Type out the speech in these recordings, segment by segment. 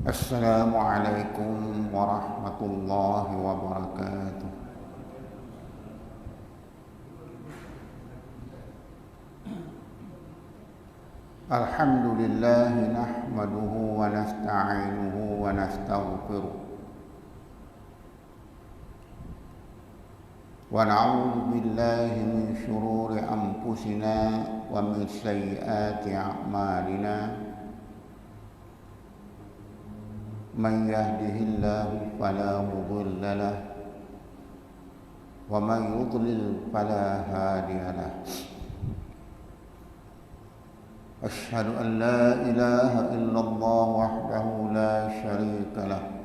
Assalamualaikum warahmatullahi wabarakatuh. Alhamdulillah nahmaduhu wa nasta'inuhu wa nastaghfiruh wa na'udzu billahi min shururi anfusina wa min sayyiati a'malina. Man yahdihillahu fala mudilla lahu wa man yudlil fala hadiya lahu. Asyhadu an la ilaha illallah wahdahu la syarika lahu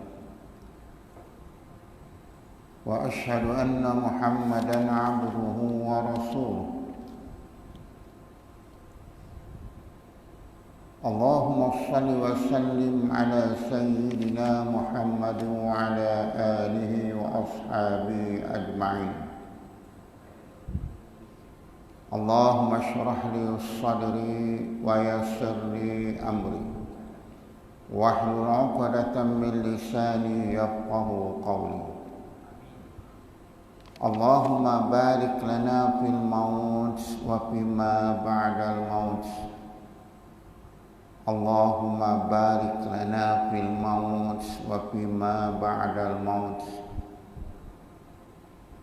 wa asyhadu anna Muhammadan 'abduhu wa rasuluh. Allahumma shalli wa sallim ala sayyidina Muhammad wa ala alihi wa ashabihi ajma'in. Allahumma shrah li sadri wa yassir li amri wahlul 'uqdatam min lisani yafqahu qawli. Allahumma barik lana fil maut wa fima ba'dal maut. Allahumma barik lana fil maut wa fima ba'dal maut.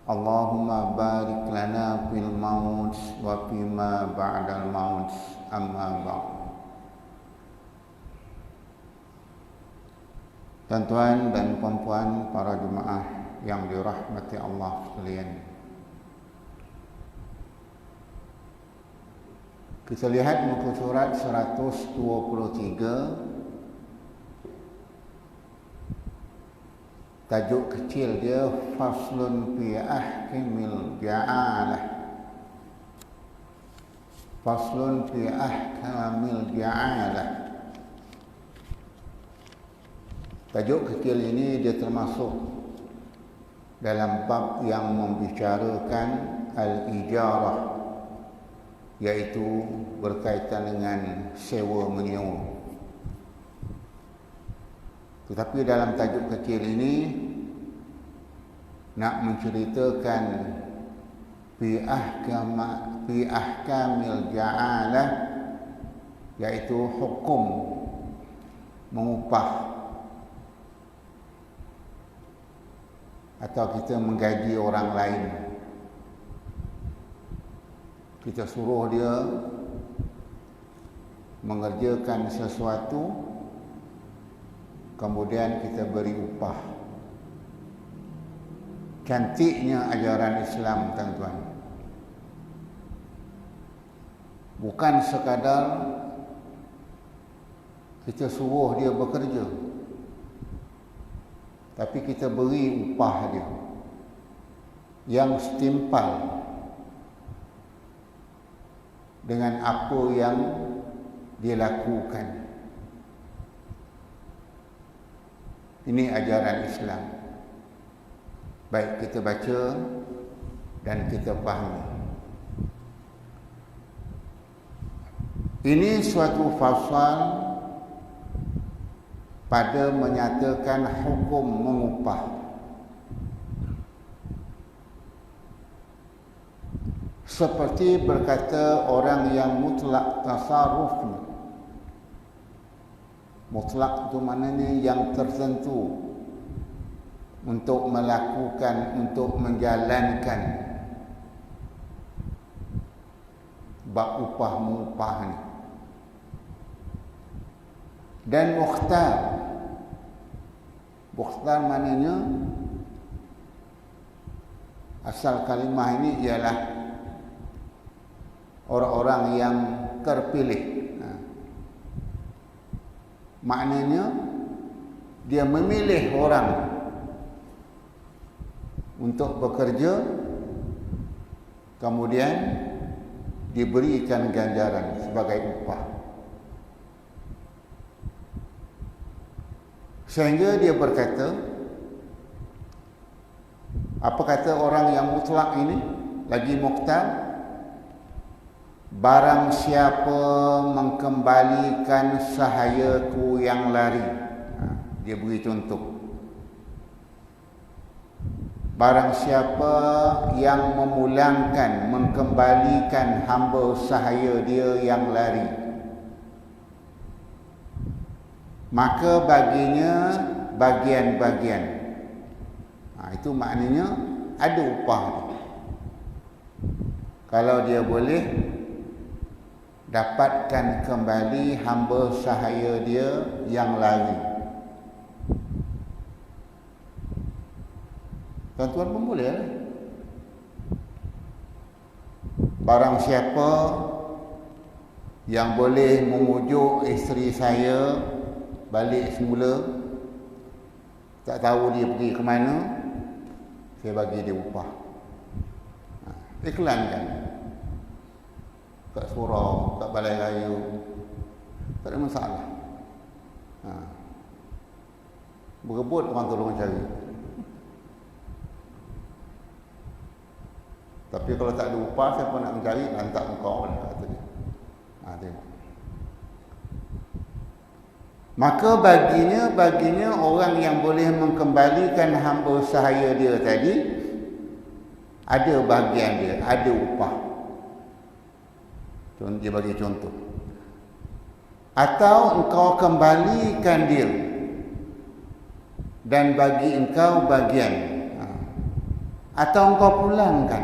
Allahumma barik lana fil maut wa fima ba'dal maut. Amma ba'd. Tuan-tuan dan puan-puan para jemaah yang dirahmati Allah sekalian, kita lihat muka surat 123. Tajuk kecil dia Faslun fi ahkamil ja'alah. Faslun fi ahkamil ja'alah. Tajuk kecil ini dia termasuk dalam bab yang membicarakan al-ijarah, iaitu berkaitan dengan sewa menyewa. Tetapi dalam tajuk kecil ini nak menceritakan fi ahkamil ja'alah, iaitu hukum mengupah atau kita menggaji orang lain. Kita suruh dia mengerjakan sesuatu, kemudian kita beri upah. Cantiknya ajaran Islam, tuan-tuan. Bukan sekadar kita suruh dia bekerja, tapi kita beri upah dia yang setimpal dengan apa yang dia lakukan. Ini ajaran Islam. Baik kita baca dan kita fahami. Ini suatu fasal pada menyatakan hukum mengupah. Seperti berkata orang yang mutlak tasarrufnya. Mutlak itu maknanya yang tertentu untuk melakukan, untuk menjalankan bab upah mengupah ni. Dan mukhtar. Mukhtar maknanya, asal kalimah ini ialah orang-orang yang terpilih. Maknanya dia memilih orang untuk bekerja, kemudian diberikan ganjaran sebagai upah. Sehingga dia berkata, apa kata orang yang mutlak ini, lagi mukhtar? Barang siapa mengembalikan sahayaku yang lari. Dia beri contoh. Barang siapa yang memulangkan, mengembalikan hamba sahaya dia yang lari, maka baginya bagian-bagian. Itu maknanya ada upah. Kalau dia boleh dapatkan kembali hamba sahaya dia yang lari, tuan-tuan pun boleh lah. Barang siapa yang boleh memujuk isteri saya balik semula, tak tahu dia pergi ke mana, saya bagi dia upah. Iklankan kat surau, kat balai raya, tak ada masalah. Berebut orang tolong cari. Tapi kalau tak ada upah, siapa nak mencari, lantak engkau lah, kata dia. Tengok. Maka baginya orang yang boleh mengembalikan hamba sahaya dia tadi, ada bahagian dia, ada upah. Dia bagi contoh. Atau engkau kembalikan dia dan bagi engkau bagian. Atau engkau pulangkan.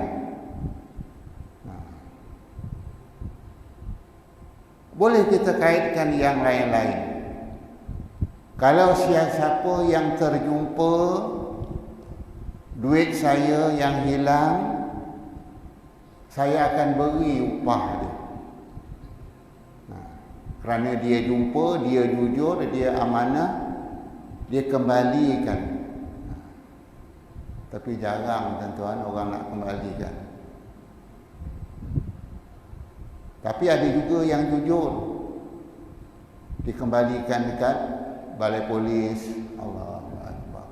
Boleh kita kaitkan yang lain-lain. Kalau siapa yang terjumpa duit saya yang hilang, saya akan beri upah dia. Kerana dia jumpa, dia jujur, dia amanah, dia kembalikan. Tapi jarang tuan-tuan orang nak kembalikan. Tapi ada juga yang jujur, dikembalikan dekat balai polis. Allahu Akbar.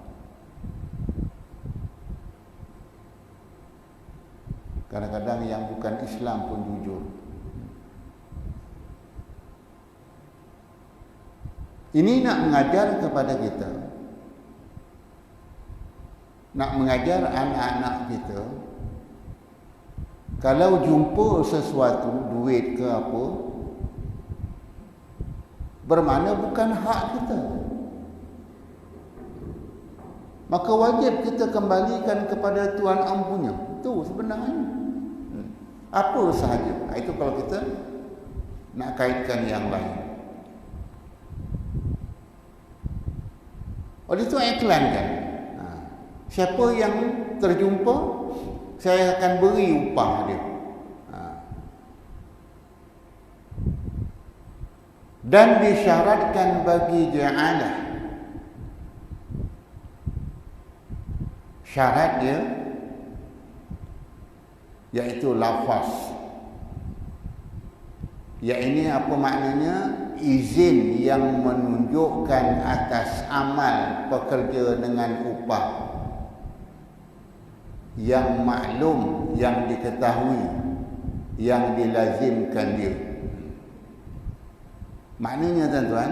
Kadang-kadang yang bukan Islam pun jujur. Ini nak mengajar kepada kita, nak mengajar anak-anak kita, kalau jumpa sesuatu, duit ke apa, bermakna bukan hak kita, maka wajib kita kembalikan kepada Tuan Ampunya. Itu sebenarnya apa sahaja. Itu kalau kita nak kaitkan yang lain. Oleh itu iklankan. Siapa yang terjumpa, saya akan beri upah dia. Dan disyaratkan bagi ja'alah. Syarat dia iaitu lafaz. Ya, ini apa maknanya? Izin yang menunjukkan atas amal pekerja dengan upah yang maklum, yang diketahui, yang dilazimkan dia. Maknanya tuan-tuan,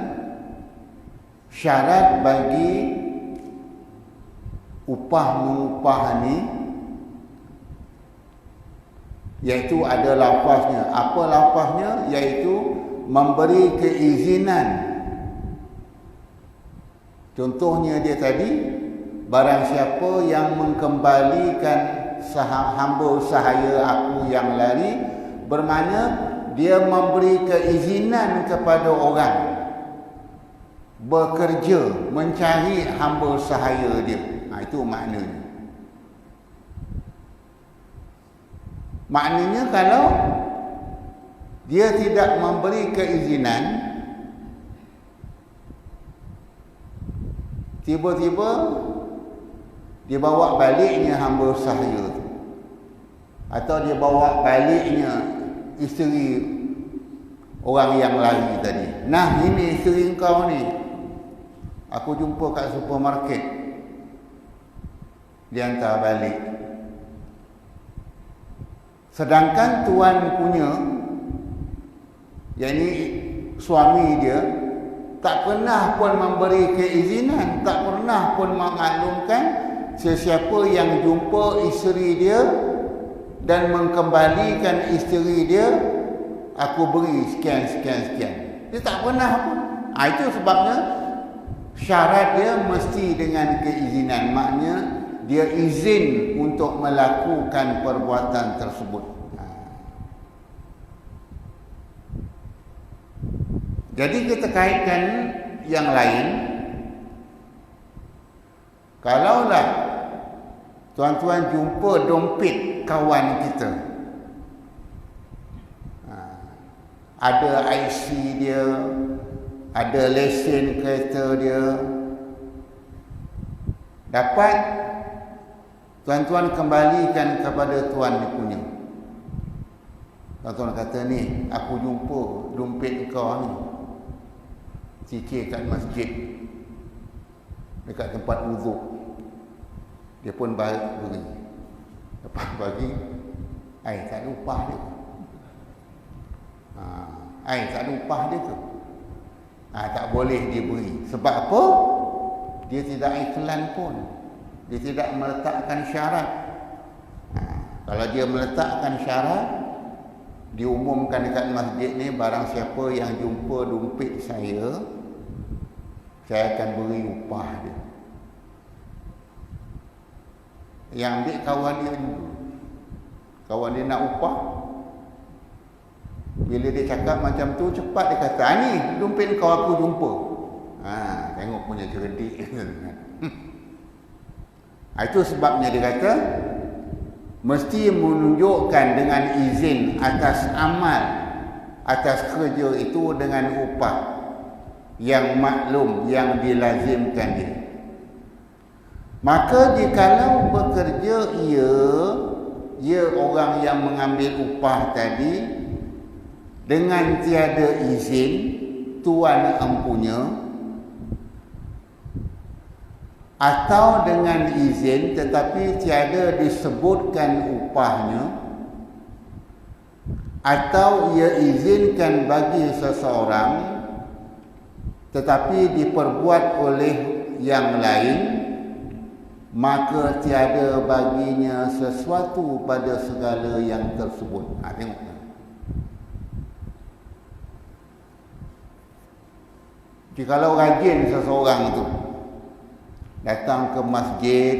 syarat bagi upah-mengupah ni iaitu ada lafaznya. Apa lafaznya? Iaitu memberi keizinan. Contohnya dia tadi, barang siapa yang mengembalikan hamba sahaya aku yang lari, bermakna dia memberi keizinan kepada orang bekerja mencari hamba sahaya dia. Itu maknanya. Maknanya kalau dia tidak memberi keizinan, tiba-tiba dia bawa baliknya hamba sahaya tu, atau dia bawa baliknya isteri orang yang lari tadi. Nah, ini isteri kau ni, aku jumpa kat supermarket, dia hantar balik. Sedangkan tuan punya, yang ini suami dia, tak pernah pun memberi keizinan, tak pernah pun mengaklumkan sesiapa yang jumpa isteri dia dan mengembalikan isteri dia, aku beri sekian. Dia tak pernah pun. Itu sebabnya syarat dia mesti dengan keizinan. Maknanya dia izin untuk melakukan perbuatan tersebut. Jadi kita kaitkan yang lain. Kalaulah tuan-tuan jumpa dompet kawan kita, ada IC dia, ada lesen kereta dia, dapat tuan-tuan kembalikan kepada tuan dia punya. Tuan-tuan kata, ni aku jumpa dompet kau ni, cicir kat masjid dekat tempat wuduk. Dia pun beri. Lepas bagi, tak ada upah dia. Tak ada upah dia tu. Tak boleh diberi. Sebab apa? Dia tidak iklan pun. Dia tidak meletakkan syarat. Kalau dia meletakkan syarat, diumumkan dekat masjid ni, barang siapa yang jumpa dompet saya akan beri upah dia. Yang ambil kawan dia juga. Kawan dia nak upah. Bila dia cakap macam tu, cepat dia kata, ni dompet kau aku jumpa. Tengok punya cerdik. Itu sebabnya dia kata, mesti menunjukkan dengan izin atas amal, atas kerja itu dengan upah yang maklum, yang dilazimkan dia. Maka jikalau bekerja ia orang yang mengambil upah tadi dengan tiada izin tuan empunya, atau dengan izin tetapi tiada disebutkan upahnya, atau ia izinkan bagi seseorang tetapi diperbuat oleh yang lain, maka tiada baginya sesuatu pada segala yang tersebut. Tengok. Jikalau rajin seseorang tu datang ke masjid,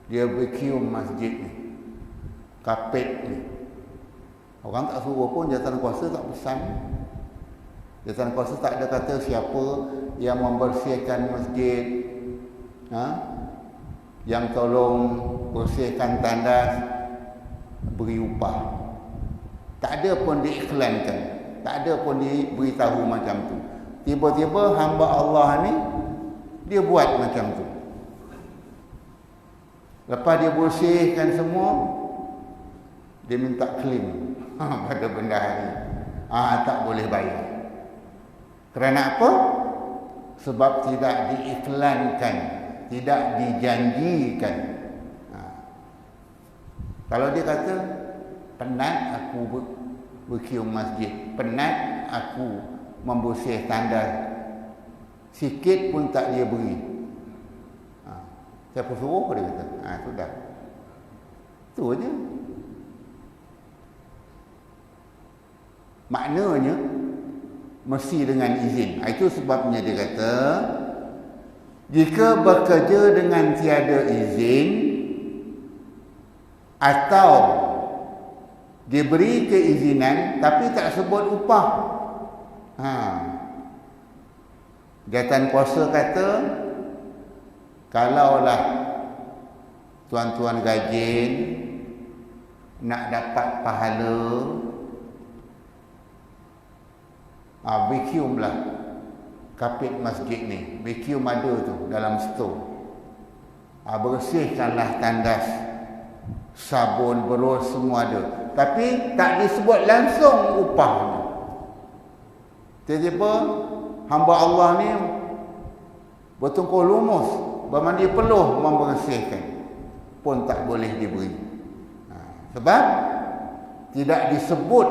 dia berkium masjid ni, kapet ni, orang tak suruh pun, jawatan kuasa tak pesan. Jawatan kuasa tak ada kata siapa yang membersihkan masjid, yang tolong bersihkan tandas, beri upah. Tak ada pun diiklankan, tak ada pun diberitahu macam tu. Tiba-tiba hamba Allah ni dia buat macam tu. Lepas dia bersihkan semua, dia minta claim pada bendahari. Tak boleh bayar. Kerana apa? Sebab tidak diiklankan, tidak dijanjikan. Kalau dia kata, penat aku berkium masjid, penat aku membersih tandas, sikit pun tak dia beri, siapa suruh dia kata, sudah, tu je. Maknanya mesti dengan izin. Itu sebabnya dia kata, jika bekerja dengan tiada izin atau diberi keizinan tapi tak sebut upah, jawatan kuasa kata, kalaulah tuan-tuan gajin nak dapat pahala, vacuumlah kapit masjid ni. Vacuum ada tu dalam stor. Bersihkanlah tandas, sabun, berus, semua ada. Tapi tak disebut langsung upahnya. Tiba-tiba hamba Allah ni bertungkus lumus, bermandi peluh membersihkan, pun tak boleh diberi. Sebab tidak disebut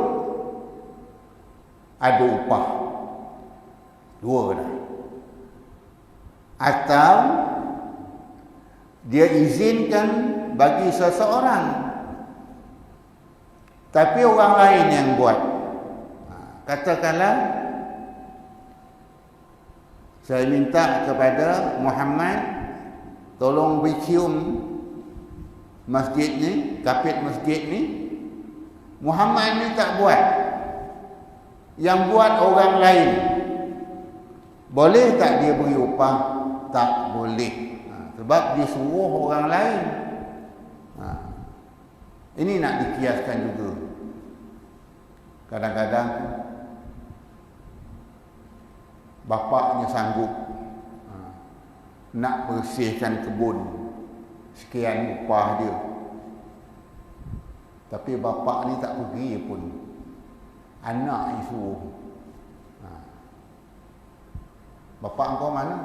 ada upah. Dua dah. Atau dia izinkan bagi seseorang, tapi orang lain yang buat. Katakanlah saya minta kepada Muhammad tolong bercium masjid ni, kapit masjid ni. Muhammad ni tak buat, yang buat orang lain. Boleh tak dia beri upah? Tak boleh. Sebab dia suruh orang lain. Ini nak dikiaskan juga. Kadang-kadang bapaknya sanggup nak bersihkan kebun, sekian upah dia, tapi bapak ni tak pergi pun, anak yang suruh. Bapak engkau mana?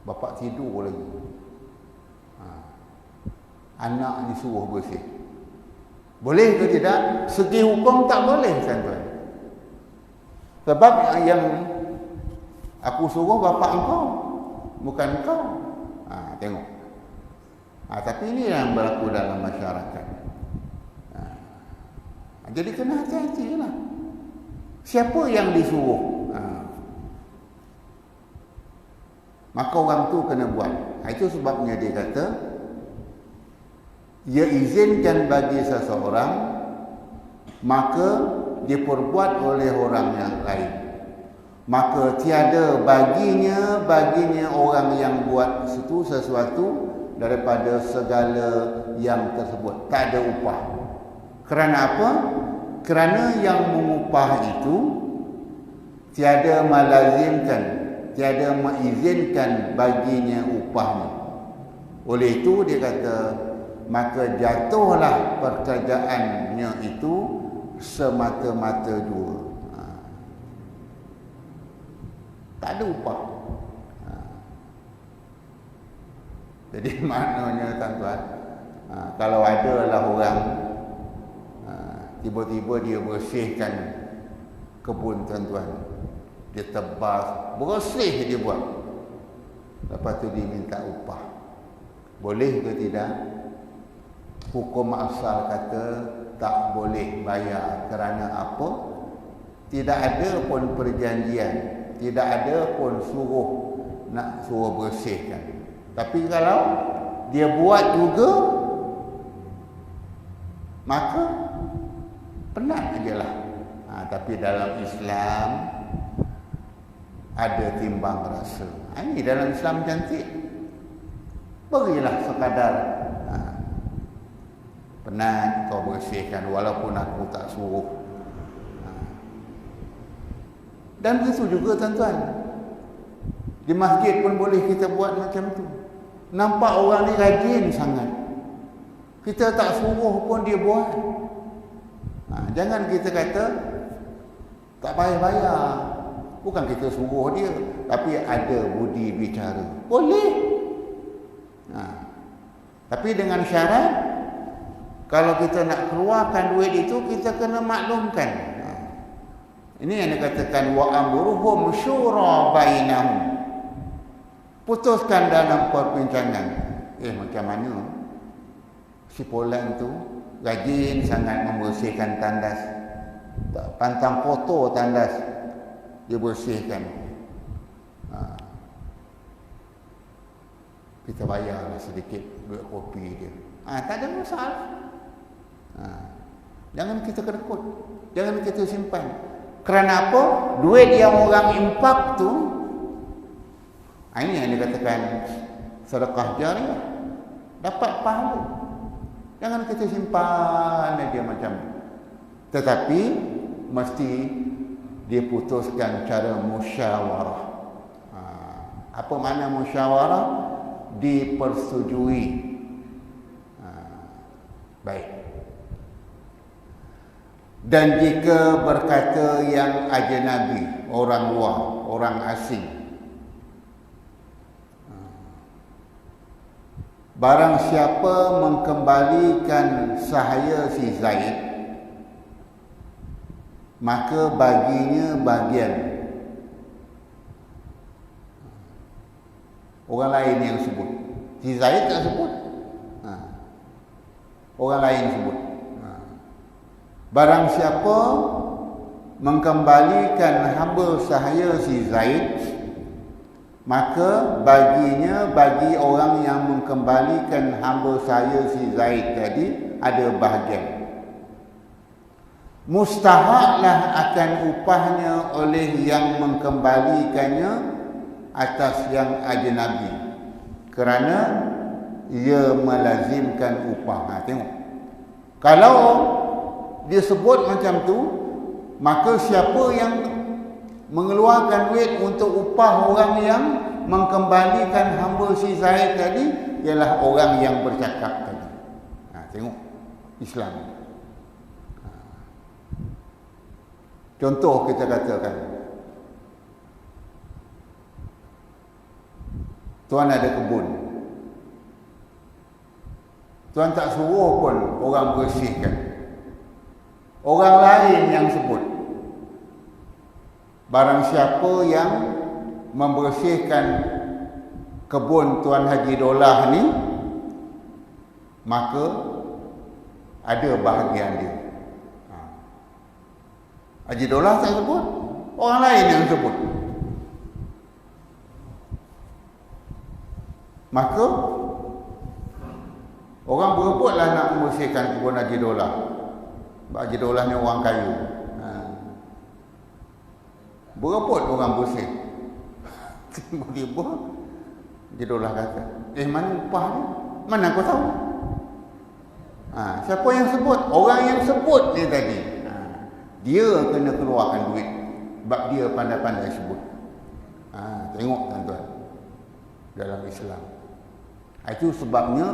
Bapak tidur lagi. Anak ni suruh bersih. Boleh ke tidak? Segi hukum tak boleh, tuan-tuan. Sebab yang aku suruh bapak engkau, bukan engkau. Tengok. Tapi ini yang berlaku dalam masyarakat. Jadi kena hati-hati lah. Siapa yang disuruh? Maka orang tu kena buat. Itu sebabnya dia kata, ia izinkan bagi seseorang, maka diperbuat oleh orang yang lain. Maka tiada baginya orang yang buat sesuatu daripada segala yang tersebut. Tak ada upah. Kerana apa? Kerana yang mengupah itu tiada melazimkan, tiada mengizinkan baginya upahnya. Oleh itu dia kata, maka jatuhlah pekerjaannya itu semata-mata dua. Tak ada upah. Jadi maknanya tuan-tuan, kalau adalah orang tiba-tiba dia bersihkan kebun tuan-tuan, dia tebas, bersih dia buat, lepas tu dia minta upah, boleh ke tidak? Hukum asal kata tak boleh bayar. Kerana apa? Tidak ada pun perjanjian, tidak ada pun suruh bersihkan. Tapi kalau dia buat juga, maka penat ajalah. Tapi dalam Islam ada timbang rasa. Ini dalam Islam cantik. Berilah sekadar penat kau bersihkan walaupun aku tak suruh. Dan begitu juga tuan-tuan, di masjid pun boleh kita buat macam tu. Nampak orang ni rajin sangat, kita tak suruh pun dia buat. Jangan kita kata tak payah bayar. Bukan kita suruh dia, tapi ada budi bicara. Boleh. Tapi dengan syarat, kalau kita nak keluarkan duit itu, kita kena maklumkan. Ini yang dikatakan wa amruhum syura bainahum. Putuskan dalam perbincangan. Macam mana si Polan tu rajin sangat membersihkan tandas, pantang kotor tandas dia bersihkan. Kita bayarlah sedikit duit kopi dia. Tak ada masalah. Jangan kita kedekut, jangan kita simpan. Kerana apa? Duit yang orang impak tu, ini yang dikatakan sedekah jariah, dapat pahala. Jangan kita simpan dia macam. Tetapi mesti dia putuskan cara musyawarah. Apa makna musyawarah? Dipersetujui. Baik. Dan jika berkata yang ajnabi, orang luar, orang asing, barang siapa mengembalikan sahaya si Zaid, maka baginya bagian Orang lain yang sebut. Si Zaid tak sebut. Orang lain sebut. Barang siapa mengembalikan hamba sahaya si Zaid, maka bagi orang yang mengembalikan hamba sahaya si Zaid tadi ada bahagian. Mustahaklah akan upahnya oleh yang mengembalikannya atas yang ajnabi, kerana ia melazimkan upah. Tengok, kalau dia sebut macam tu, maka siapa yang mengeluarkan duit untuk upah orang yang mengembalikan hamba si Zaid tadi ialah orang yang bercakap tadi. Tengok Islam. Contoh kita katakan, tuan ada kebun, tuan tak suruh pun orang bersihkan, orang lain yang sebut. Barang siapa yang membersihkan kebun Tuan Haji Dolah ni, maka ada bahagian dia. Haji Dolah tak sebut, orang lain yang sebut. Maka orang berebutlah nak membersihkan kebun Haji Dolah. Haji Dolah ni orang kaya. Berebut orang bersih. Tiba-tiba Haji Dolah kata, mana upah ni? Mana kau tahu? Siapa yang sebut? Orang yang sebut ni tadi. Dia kena keluarkan duit, sebab dia pandai-pandai sebut. Tengok tuan-tuan, dalam Islam. Itu sebabnya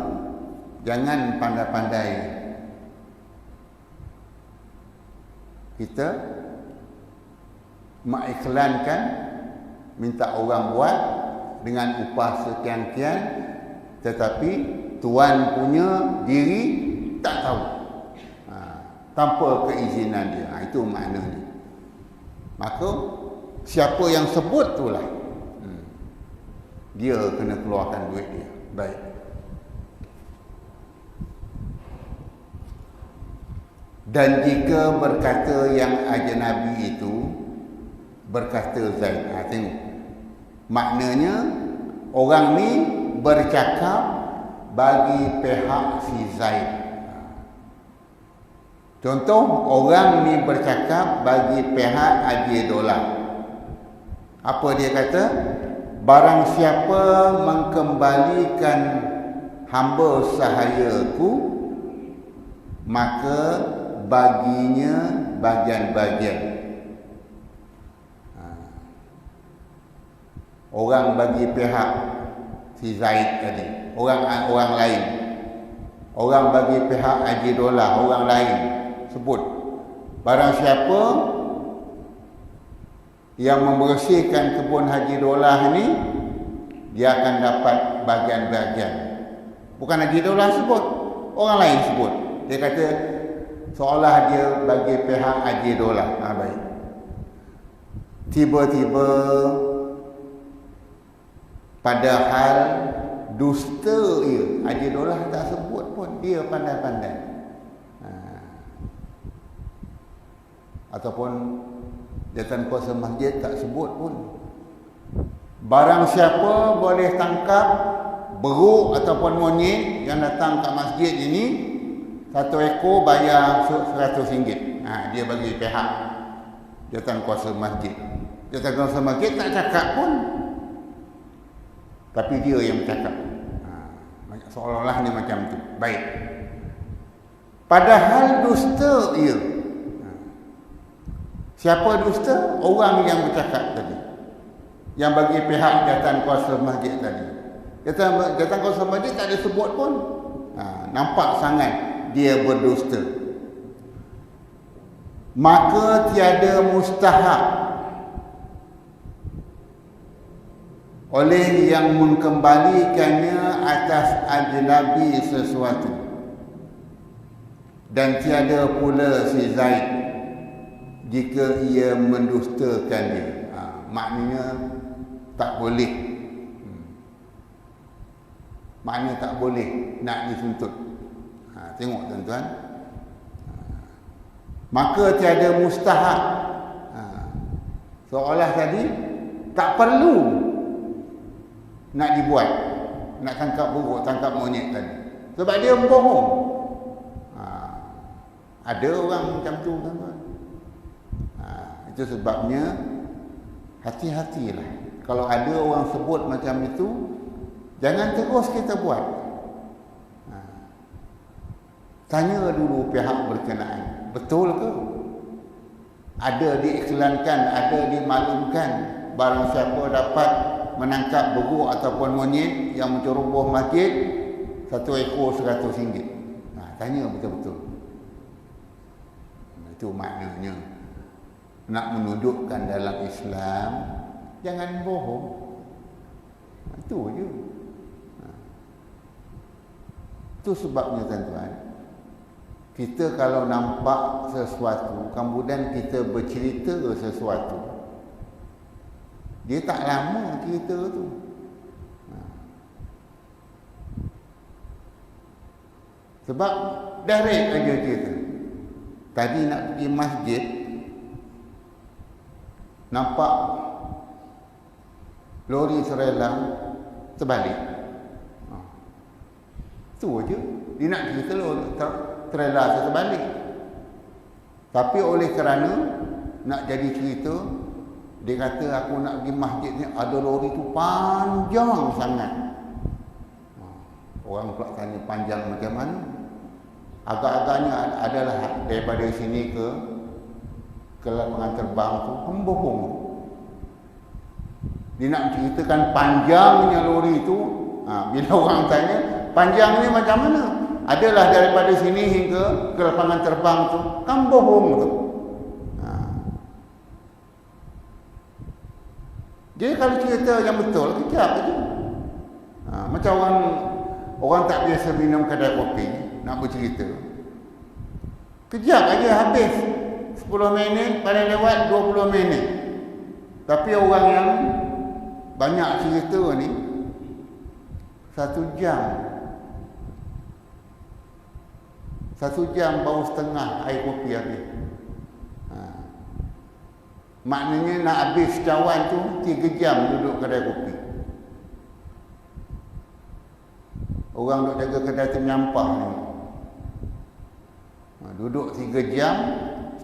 jangan pandai-pandai kita mengiklankan, minta orang buat dengan upah sekian-kian, tetapi tuan punya diri tak tahu, tanpa keizinan dia. Itu maknanya. Maka siapa yang sebut itulah dia kena keluarkan duit dia. Baik. Dan jika berkata yang ajnabi itu, berkata Zaid, tengok, maknanya orang ni bercakap bagi pihak si Zaid. Contoh, orang ni bercakap bagi pihak Haji Dolah. Apa dia kata? Barang siapa mengembalikan hamba sahayaku, maka baginya bagian-bagian. Orang bagi pihak si Zaid tadi, orang lain. Orang bagi pihak Haji Dolah, orang lain. Sebut, barang siapa yang membersihkan kebun Haji Dolah ni, dia akan dapat bagian-bagian. Bukan Haji Dolah sebut, orang lain sebut. Dia kata seolah dia bagi pihak Haji Dolah. Baik. Tiba-tiba, padahal dusta ia, Haji Dolah tak sebut pun, dia pandai-pandai. Ataupun jawatan kuasa masjid tak sebut pun. Barang siapa boleh tangkap beruk ataupun monyet yang datang kat masjid ini, 1 ekor bayar RM100. Dia bagi pihak jawatan kuasa masjid. Jawatan kuasa masjid tak cakap pun, tapi dia yang cakap. Seolah-olah ni macam tu. Baik. Padahal dusta ia. Siapa dusta? Orang yang bercakap tadi, yang bagi pihak jawatan kuasa masjid tadi. Jawatan kuasa masjid tak ada sebut pun. Nampak sangat dia berdusta. Maka tiada mustahak oleh yang mengembalikannya atas ajnabi sesuatu, dan tiada pula si Zaid jika ia mendustakan dia. Maknanya tak boleh Makna tak boleh nak dituntut. Tengok tuan-tuan. Maka tiada mustahak. Seolah tadi tak perlu nak dibuat, nak tangkap buruk, tangkap monyet tadi. Sebab dia bohong. Ada orang macam tu tuan-tuan. Itu sebabnya hati-hatilah. Kalau ada orang sebut macam itu, jangan terus kita buat. Tanya dulu pihak berkenaan. Betul ke? Ada diiklankan, ada dimaklumkan barang siapa dapat menangkap buruk ataupun monyet yang menceroboh masjid, 1 ekor RM100. Tanya betul-betul. Itu maknanya nak menunjukkan dalam Islam jangan bohong. Itu je. Itu sebabnya tuan-tuan, kita kalau nampak sesuatu kemudian kita bercerita sesuatu, dia tak lama cerita tu. Sebab direct aja cerita. Tadi nak pergi masjid, nampak lori trailer terbalik. Itu aja. Dia nak cerita lori trailer terbalik. Tapi oleh kerana nak jadi cerita, dia kata aku nak pergi masjid ni, ada lori tu panjang sangat. Orang pula tanya panjang macam mana? Agak-agaknya adalah daripada sini ke lapangan terbang tu, bohong. Dia nak ceritakan panjangnya lori tu. Bila orang tanya, panjang ni macam mana? Adalah daripada sini hingga ke lapangan terbang tu, kan bohong tu. Jadi kalau cerita yang betul, kejap aja. Macam orang tak biasa minum kedai kopi, nak bercerita. Kejap aja habis. 10 minit, paling lewat 20 minit. Tapi orang yang banyak cerita ni 1 jam. 1 jam baru setengah air kopi habis. Maknanya nak habis cawan tu 3 jam duduk kedai kopi. Orang duduk jaga kedai tu menyampah ni. Duduk 3 jam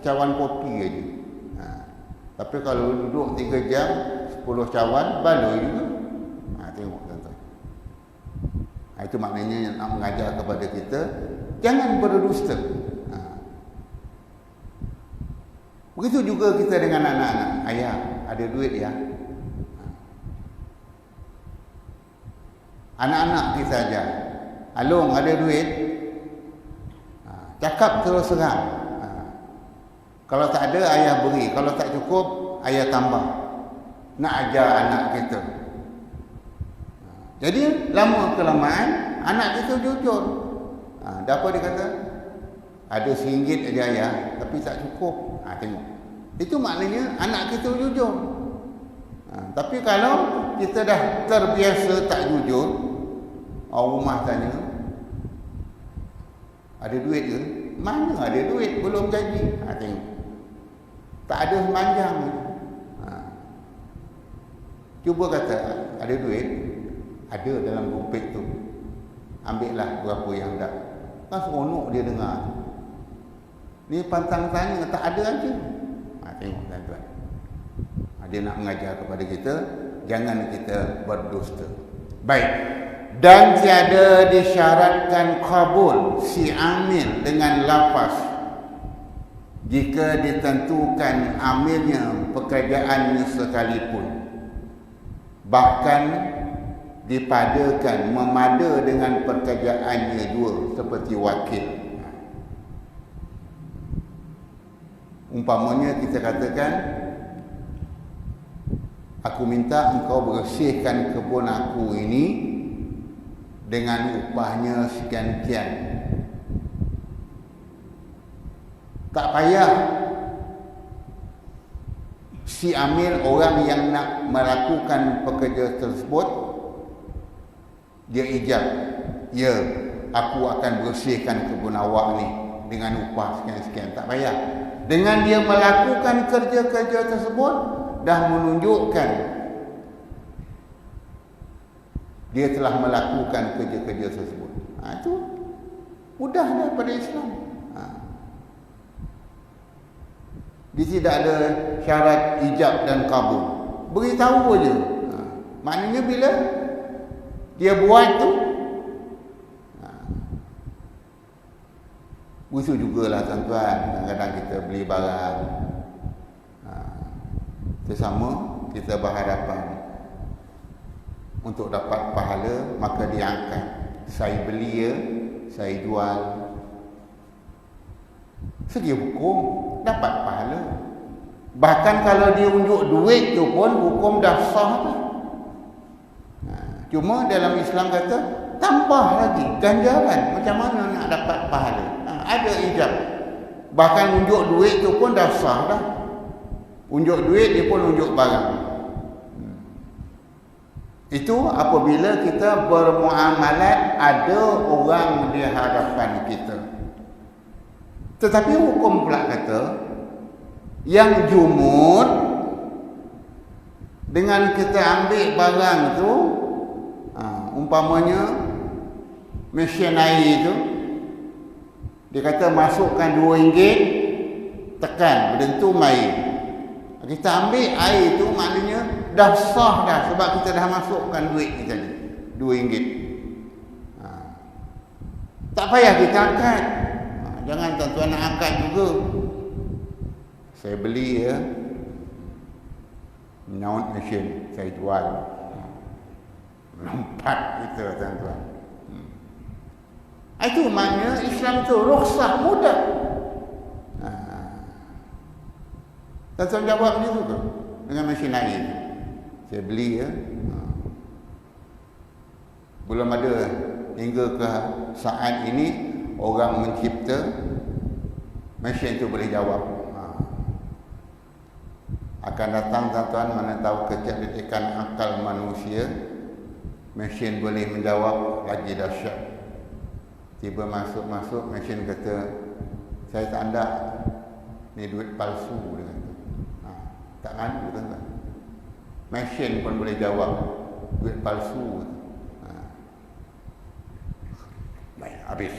cawan kopi aja. Tapi kalau duduk 3 jam 10 cawan baloi juga. Tengok tuan-tuan. Itu maknanya nak mengajar kepada kita jangan berdusta. Begitu juga kita dengan anak-anak. Ayah, ada duit ya? Anak-anak kita ajar. Along, ada duit? Cakap terus terang. Kalau tak ada, ayah beri. Kalau tak cukup, ayah tambah. Nak ajar anak kita. Jadi, lama kelamaan, anak kita jujur. Dapat dia kata, ada RM1 aja ayah, tapi tak cukup. Tengok. Itu maknanya anak kita jujur. Tapi kalau kita dah terbiasa tak jujur, orang rumah tanya, ada duit ke? Mana ada duit? Belum gaji. Tengok. Tak ada semanjang. Cuba kata, ada duit? Ada dalam dompet tu. Ambillah berapa yang dah. Kan seronok dia dengar. Ni pantang tanya, tak ada aja. Tengok tuan-tuan. Dia nak mengajar kepada kita, jangan kita berdusta. Baik. Dan tiada disyaratkan kabul si amil dengan lafaz jika ditentukan amilnya pekerjaannya sekalipun. Bahkan dipadakan memada dengan pekerjaannya jua seperti wakil. Umpamanya kita katakan, aku minta engkau bersihkan kebun aku ini dengan upahnya sekian-sekian. Tak payah si amil, orang yang nak melakukan pekerja tersebut, dia ijab, ya, aku akan bersihkan kebun awak ni dengan upah sekian-sekian. Tak payah. Dengan dia melakukan kerja-kerja tersebut, dah menunjukkan dia telah melakukan kerja-kerja tersebut. Itu mudah daripada Islam. Dia tidak ada syarat ijab dan kabul. Beritahu aja. Maknanya bila dia buat tu, begitu jugalah tuan-tuan. Kadang-kadang kita beli barang, sesama kita berhadapan untuk dapat pahala, maka dia angkat. Saya beli ya, saya jual. Segi hukum dapat pahala. Bahkan kalau dia unjuk duit tu pun hukum dah sah tu. Cuma dalam Islam kata tambah lagi ganjaran. Macam mana nak dapat pahala? Ada ijab. Bahkan unjuk duit tu pun dah sah dah. Unjuk duit dia pun unjuk barang. Itu apabila kita bermuamalat ada orang di hadapan kita. Tetapi hukum pula kata yang jumud dengan kita ambil barang tu, umpamanya mesin air tu, dia kata masukkan RM2, tekan berdentum air. Kita ambil air tu maknanya dah sah dah, sebab kita dah masukkan duit ni tadi, RM2. Tak payah kita angkat. Jangan tuan-tuan nak angkat juga. Saya beli ya, nyaut mesin, saya jual. Lompat kita tuan-tuan. Itu maknanya Islam tu rukhsah, mudah. Tuan-tuan jawab macam tu dengan mesin air. Saya beli ya. Belum ada hingga ke saat ini orang mencipta mesin tu boleh jawab. Akan datang tuan-tuan, mana tahu kecerdikan akal manusia, mesin boleh menjawab lagi dahsyat. Tiba masuk mesin kata, saya tak ada, ni duit palsu dengan tu. Tak malu tuan-tuan. Mesin pun boleh jawab duit palsu. Baik, habis.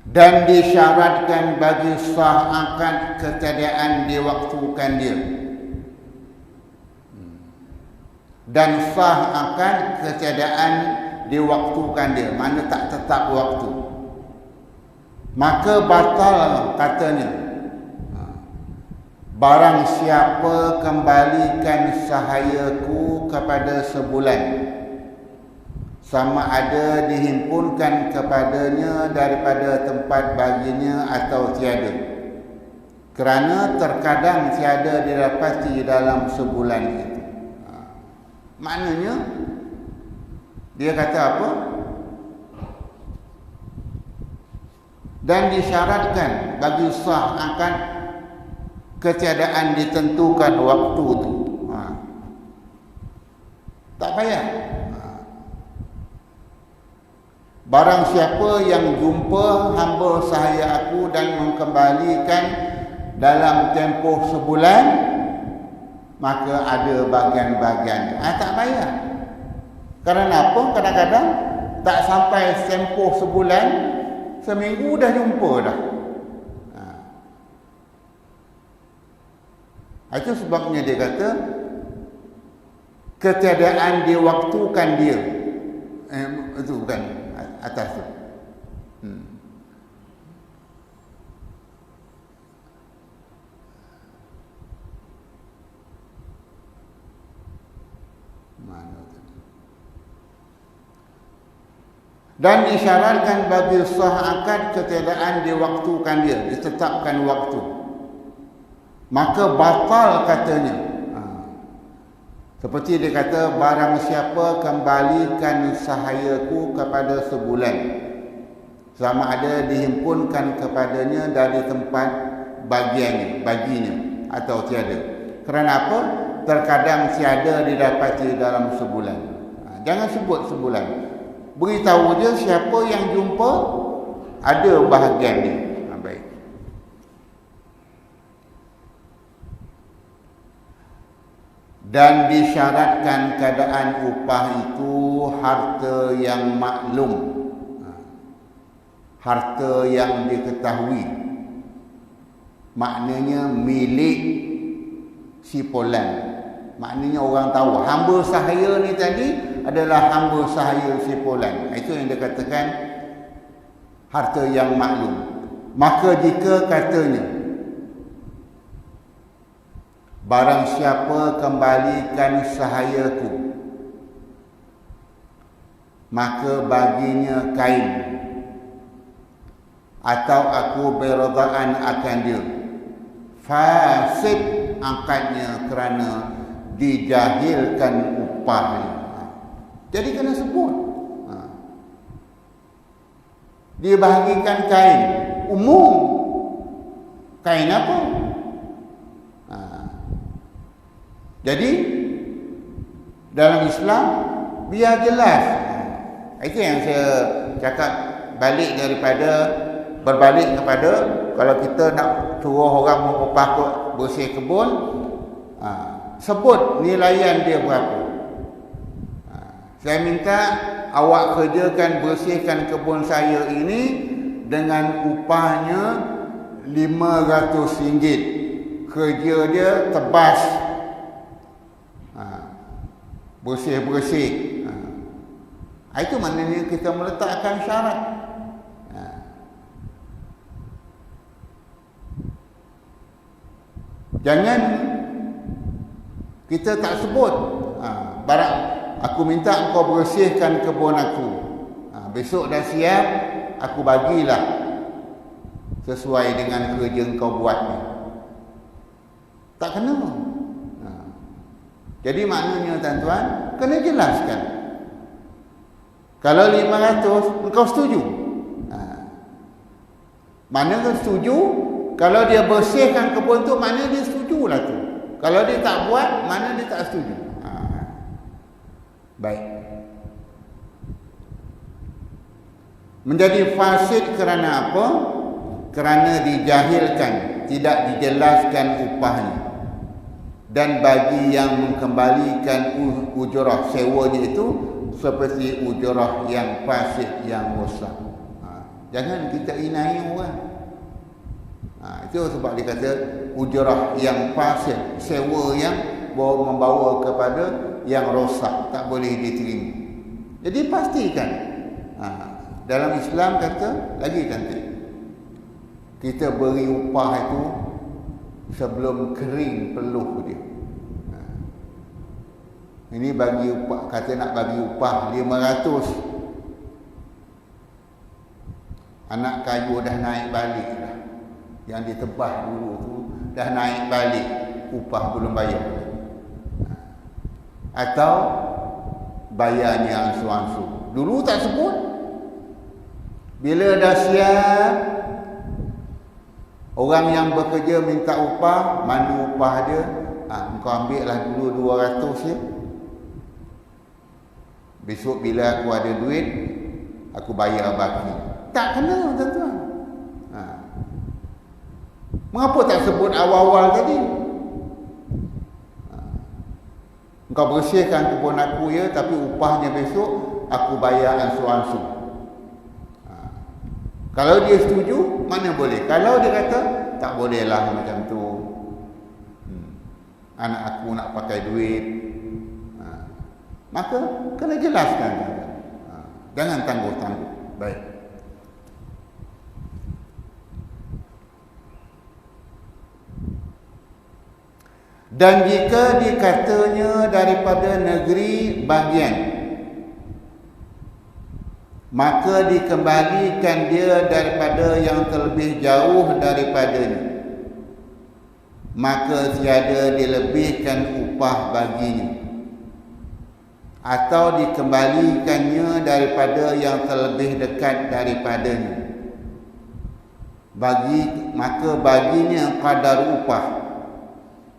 Dan disyaratkan bagi sah akad ketiadaan diwaktukan dia. Dan sah akad ketiadaan diwaktukan dia, mana tak tetap waktu. Maka batal katanya. Barang siapa kembalikan sahayaku kepada sebulan, sama ada dihimpunkan kepadanya daripada tempat baginya atau tiada, kerana terkadang tiada didapati dalam sebulan itu. Maknanya dia kata apa? Dan disyaratkan bagi sah akan ketiadaan ditentukan waktu itu. Tak payah. Barang siapa yang jumpa hamba sahaya aku dan mengembalikan dalam tempoh sebulan, maka ada bagian-bagian. Tak payah. Kerana apa? Kadang-kadang tak sampai tempoh sebulan, seminggu dah jumpa dah. Itu sebabnya dia kata ketiadaan diwaktukan dia. Itu bukan atas tu. Mana tu? Dan disyaratkan bagi sah akad ketiadaan diwaktukan dia, ditetapkan waktu. Maka batal katanya. Seperti dia kata, barang siapa kembalikan sahayaku kepada sebulan, sama ada dihimpunkan kepadanya dari tempat baginya atau tiada. Kerana apa? terkadang tiada didapati dalam sebulan. Jangan sebut sebulan. Beritahu je siapa yang jumpa ada bahagian dia. Baik. Dan disyaratkan keadaan upah itu harta yang maklum, harta yang diketahui, maknanya milik si Polan. Maknanya orang tahu hamba sahaya ni tadi adalah hamba sahaya si Polan. Itu yang dikatakan harta yang maklum. Maka jika katanya barang siapa kembalikan sahayaku, maka baginya kain, atau aku berodaan akan dia, fasid angkatnya kerana dijahilkan upahnya. Jadi kena sebut. Dia bahagikan kain umum. Kain apa? Jadi dalam Islam biar jelas. Itu yang saya cakap, berbalik kepada kalau kita nak suruh orang mengupah bersih kebun, sebut nilaian dia berapa. Saya minta awak kerjakan bersihkan kebun saya ini dengan upahnya RM500. Kerja dia tebas, bersih-bersih. Itu maknanya kita meletakkan syarat. Jangan kita tak sebut, barang aku minta engkau bersihkan kebun aku, besok dah siap, aku bagilah sesuai dengan kerja engkau buat ni. Tak kena. Jadi maknanya tuan-tuan, kena jelaskan. Kalau 500, engkau setuju? Mana kau setuju? Kalau dia bersihkan kebun tu, mana dia setujulah tu. Kalau dia tak buat, mana dia tak setuju. Baik. Menjadi fasid kerana apa? Kerana dijahilkan, tidak dijelaskan upahnya. Dan bagi yang mengkembalikan ujurah sewanya itu seperti ujurah yang fasid, yang rosak. Jangan kita inai orang. Itu sebab dia kata ujurah yang fasid, sewa yang membawa kepada yang rosak, tak boleh diterima. Jadi pastikan. Dalam Islam kata lagi cantik, kita beri upah itu sebelum kering peluh dia. Ini bagi upah, kata nak bagi upah 500. Anak kayu dah naik balik dah. Yang ditebah dulu tu dah naik balik, upah belum bayar. Atau bayarnya ansur-ansur. Dulu tak sebut. Bila dah siap, orang yang bekerja minta upah, mana upah dia? Engkau ambil lah dulu 200 ya. Besok bila aku ada duit, aku bayar baki. Tak kena tuan-tuan. Mengapa tak sebut awal-awal tadi? Engkau bersihkan kebun aku ya, tapi upahnya besok aku bayar ansur-ansur. Kalau dia setuju, mana boleh. Kalau dia kata tak bolehlah macam tu, anak aku nak pakai duit, maka kena jelaskan. Jangan tangguh-tangguh. Baik. Dan jika dikatanya daripada negeri bagian, maka dikembalikan dia daripada yang terlebih jauh daripadanya, maka tiada dilebihkan upah baginya. Atau dikembalikannya daripada yang terlebih dekat daripadanya, maka baginya kadar upah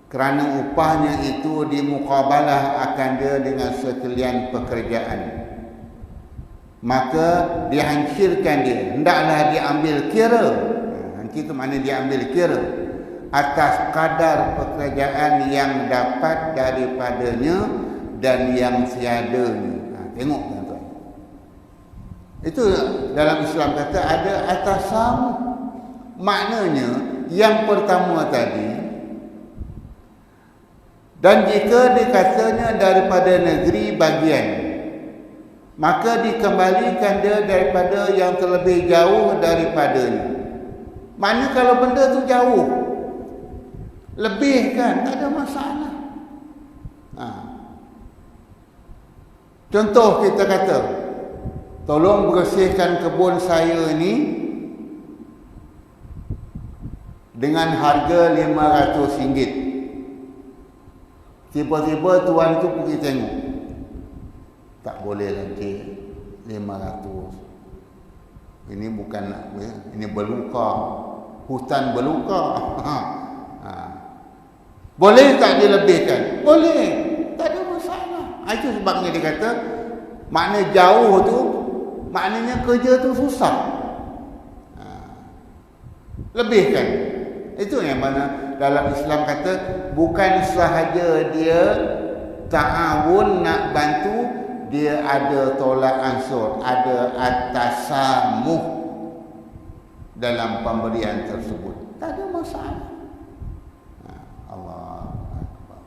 kerana upahnya itu dimuqabalah akan dia dengan sekalian pekerjaan, maka dihancurkan dia. Hendaklah diambil kira, hancur itu makna diambil kira, atas kadar pekerjaan yang dapat daripadanya dan yang tiadanya. Tengok tuan-tuan, itu dalam Islam kata ada atas sama. Maknanya yang pertama tadi, dan jika dikatanya daripada negeri bagian, maka dikembalikan dia daripada yang terlebih jauh daripadanya. Mana kalau benda tu jauh, lebih kan, tak ada masalah. Contoh kita kata, tolong bersihkan kebun saya ini dengan harga RM500. Tiba-tiba tuan tu pergi tengok, tak boleh lagi 500. Ini bukan, ini beluka, hutan beluka. Boleh tak dilebihkan? Boleh, tak ada masalah. Itu sebabnya dia kata, makna jauh tu, maknanya kerja tu susah. Lebihkan. Itu yang mana dalam Islam kata, bukan sahaja dia ta'awun nak bantu, dia ada tolak ansur, ada atasamuh dalam pemberian tersebut. Tak ada masalah. Allah Akbar.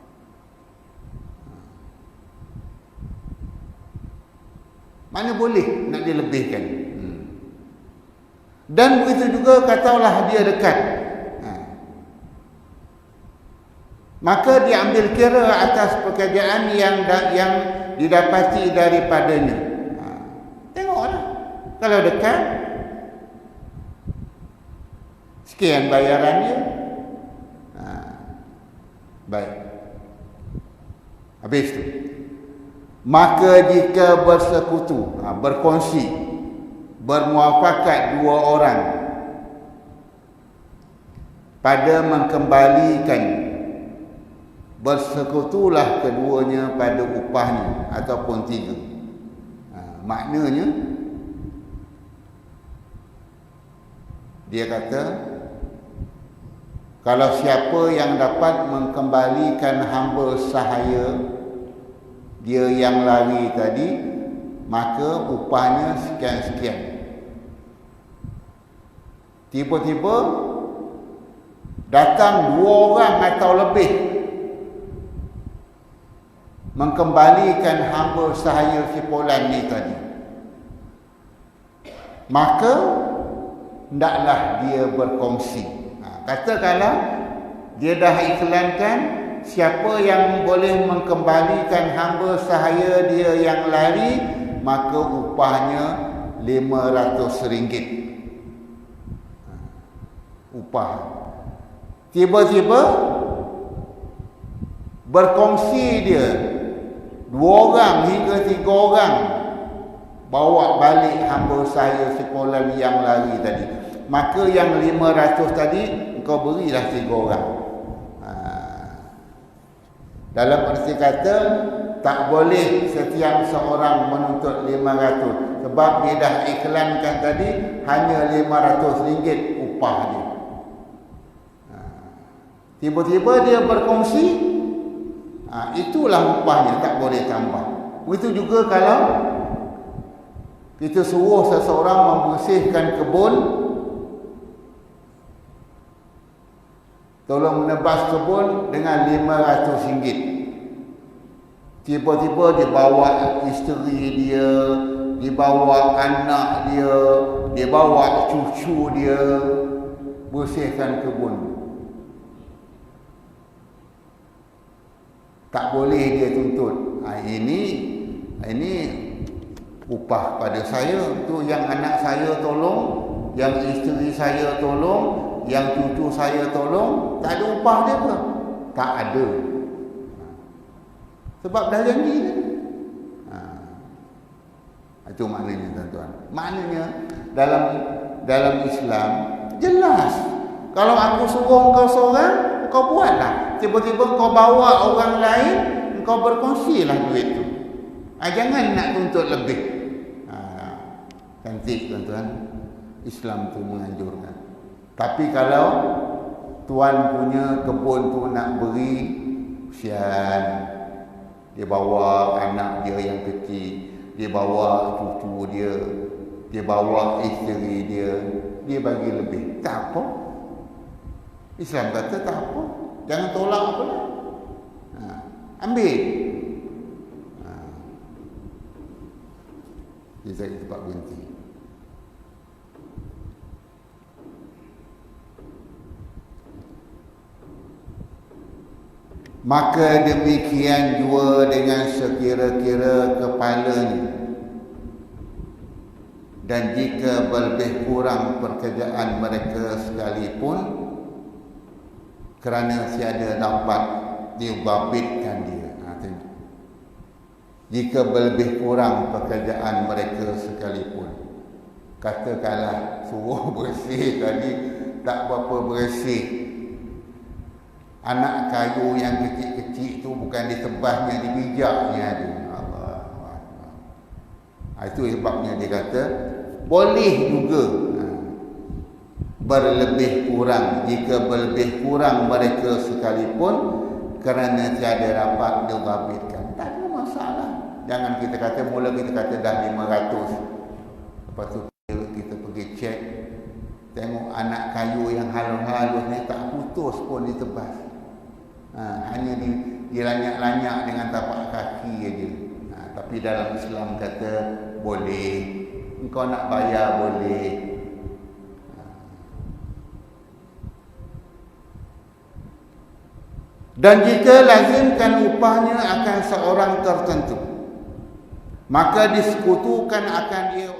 Mana boleh nak dilebihkan. Dan begitu juga katalah dia dekat, maka diambil kira atas pekerjaan yang didapati daripadanya. Tengoklah, kalau dekat, sekian bayarannya. Baik, habis tu. Maka jika bersekutu, berkongsi, bermuafakat dua orang pada mengkembalikan, bersekutulah keduanya pada upahnya ataupun tiga. Maknanya dia kata, kalau siapa yang dapat mengembalikan hamba sahaya dia yang lari tadi, maka upahnya sekian-sekian. Tiba-tiba datang dua orang atau lebih mengembalikan hamba sahaya si Fulan ni tadi, maka hendaklah dia berkongsi. Katakanlah dia dah iklankan siapa yang boleh mengembalikan hamba sahaya dia yang lari, maka upahnya RM500. Upah. Tiba-tiba berkongsi dia, 2 orang hingga 3 orang bawa balik hamba saya sekolah yang lari tadi, maka yang 500 tadi engkau berilah 3 orang. Dalam arti kata, tak boleh setiap seorang menuntut 500, sebab dia dah iklankan tadi hanya RM500 upah dia. Tiba-tiba dia berkongsi, itulah upahnya, tak boleh tambah. Begitu juga kalau kita suruh seseorang membersihkan kebun, tolong menebas kebun dengan RM500. Tiba-tiba dibawa isteri dia, dibawa anak dia, dibawa cucu dia bersihkan kebun. Tak boleh dia tuntut. Ini upah pada saya. Tu yang anak saya tolong, yang isteri saya tolong, yang cucu saya tolong, tak ada upah dia ke? Tak ada. Sebab dah janji kan? Itu maknanya tuan-tuan. Maknanya dalam Islam jelas. Kalau aku suruh kau seorang, kau buatlah. Tiba-tiba kau bawa orang lain, kau berkongsilah duit tu. Jangan nak tuntut lebih. Cantik tuan-tuan. Islam tu menganjurkan. Tapi kalau tuan punya kebun tu nak beri, kesian. Dia bawa anak dia yang kecil, dia bawa cucu dia, dia bawa isteri dia bagi lebih. Tak apa. Islam kata tak apa. Jangan tolak apa lah. Ambil. Jadi saya tempat berhenti. Maka demikian jua dengan sekira-kira kepalanya. Dan jika berlebih kurang pekerjaan mereka sekalipun, kerana tiada dapat dibabitkan dia. Jika berlebih kurang pekerjaan mereka sekalipun, katakanlah suruh bersih tadi tak berapa bersih. Anak kayu yang kecil-kecil tu bukan ditebasnya, dibijaknya tu. Itu sebabnya dia kata boleh juga berlebih kurang, jika berlebih kurang mereka sekalipun, kerana tiada dapat dibabitkan. Tak ada masalah. Jangan kita kata, mula kita kata dah 500, lepas tu kita pergi cek, tengok anak kayu yang halus-halus ni tak putus pun ditebas. Hanya dilanyak-lanyak dengan tapak kaki aja. Tapi dalam Islam kata boleh. Engkau nak bayar boleh. Dan jika lazimkan upahnya akan seorang tertentu, maka disekutukan akan dia